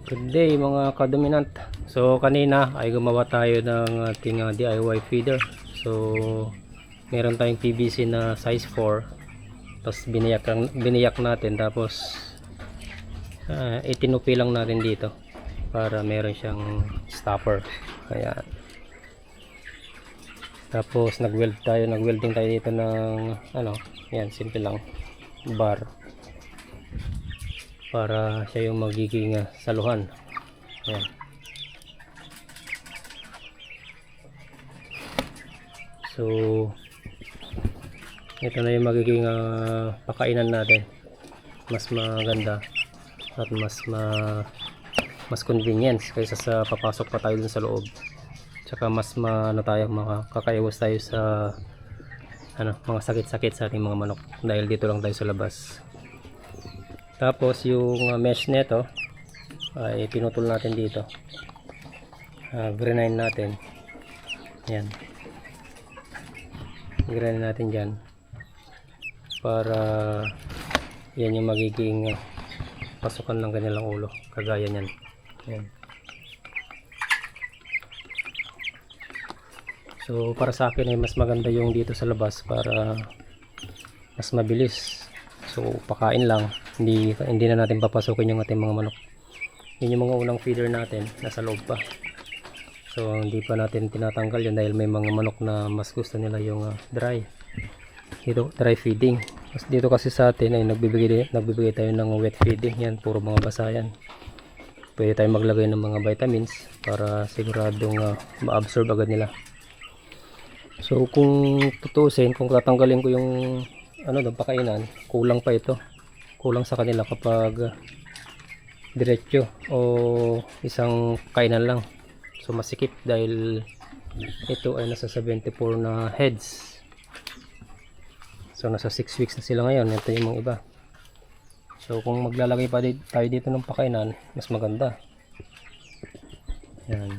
Good day mga kadominant. So kanina ay gumawa tayo ng ating DIY feeder. So meron tayong PVC na size 4. Tapos biniyak natin, tapos itinupi lang natin dito para meron siyang stopper. Ayan. Tapos nagwelding tayo dito ng yan, simple lang, bar, para siya yung magiging saluhan. Ayan. So ito na yung magiging pakainan natin. Mas maganda at mas convenience kaysa sa papasok pa tayo dun sa loob. Tsaka mas makakaiwas tayo sa mga sakit-sakit sa ating mga manok dahil dito lang tayo sa labas. Tapos yung mesh neto ay pinutol natin dito, grind natin. Yan, grind natin dyan para yan yung magiging pasukan ng kanilang ulo, kagaya nyan. Yan. So para sa akin ay mas maganda yung dito sa labas para mas mabilis. So pakain lang, hindi na natin papasukin yung ating mga manok. Yun yung mga unang feeder natin, nasa loob pa. So hindi pa natin tinatanggal yun dahil may mga manok na mas gusto nila yung dry feeding. Dito kasi sa atin ay nagbibigay tayo ng wet feeding. Yan, puro mga basa yan. Pwede tayo maglagay ng mga vitamins para siguradong ma-absorb agad nila. So kung tutusin, kung tatanggalin ko yung pakainan, kulang pa ito. Kulang sa kanila kapag diretso o isang kainan lang. So masikip dahil ito ay nasa 74 na heads. So nasa 6 weeks na sila ngayon. Ito yung mga iba. So kung maglalagay pa tayo dito ng pakainan, mas maganda. Yan.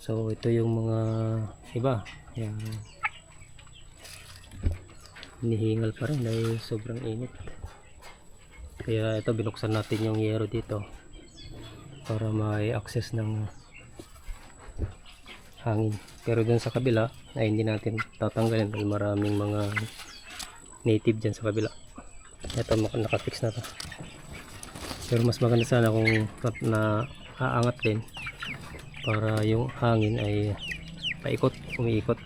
So ito yung mga iba. Yan. Hinihingal pa rin dahil sobrang init. Kaya ito, binuksan natin yung yero dito para may access ng hangin. Pero dun sa kabila ay hindi natin tatanggalin dahil maraming mga native dyan sa kabila. Ito, nakafix na to. Pero mas maganda sana kung aangat din para yung hangin ay umiikot.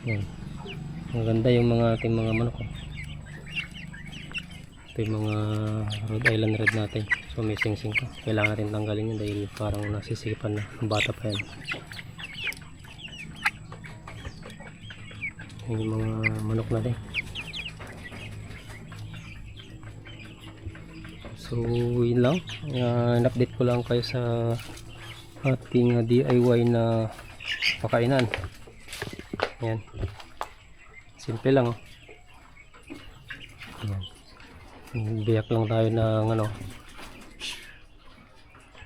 Yan. Maganda yung mga ating mga manok. Ito yung mga Rhode Island Red natin. So may sing-sing pa. Kailangan natin tanggalin yun dahil parang nasisipan na. Ang bata pa yan. Yung mga manok natin. So yun lang. In-update ko lang kayo sa ating DIY na pakainan. Yan. Simple lang. Yan. Biyak lang tayo ng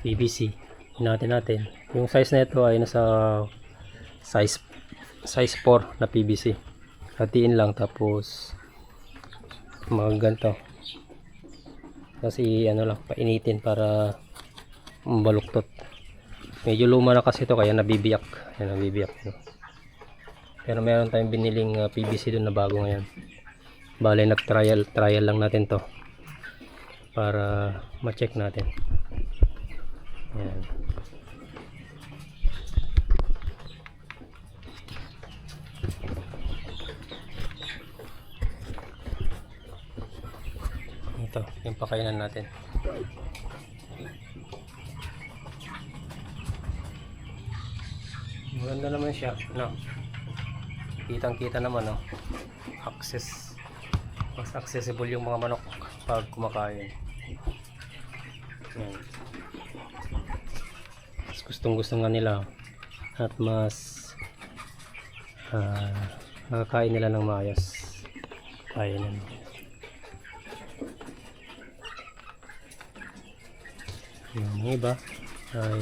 PVC. Natin. Yung size na ito ay nasa size 4 na PVC. Hatiin lang tapos ganito. Tapos painitin para baluktot. Medyo luma na kasi ito kaya nabibiyak. Ayan, nabibiyak. Pero meron tayong biniling PVC doon na bago ngayon. Bale, nag-trial lang natin to para ma-check natin. Ayan. Ito, yung pakainan natin. Maganda naman siya, kitang-kita naman, mas accessible yung mga manok pag kumakain. Yan. Mas gustong-gusto nga nila at mas nakakain nila ng maayos. Ayan. Yung iba ay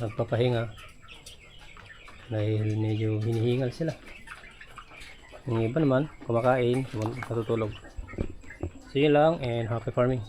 nagpapahinga dahil medyo hinihingal sila. Yung iba naman kumakain, natutulog. See you lang and happy farming.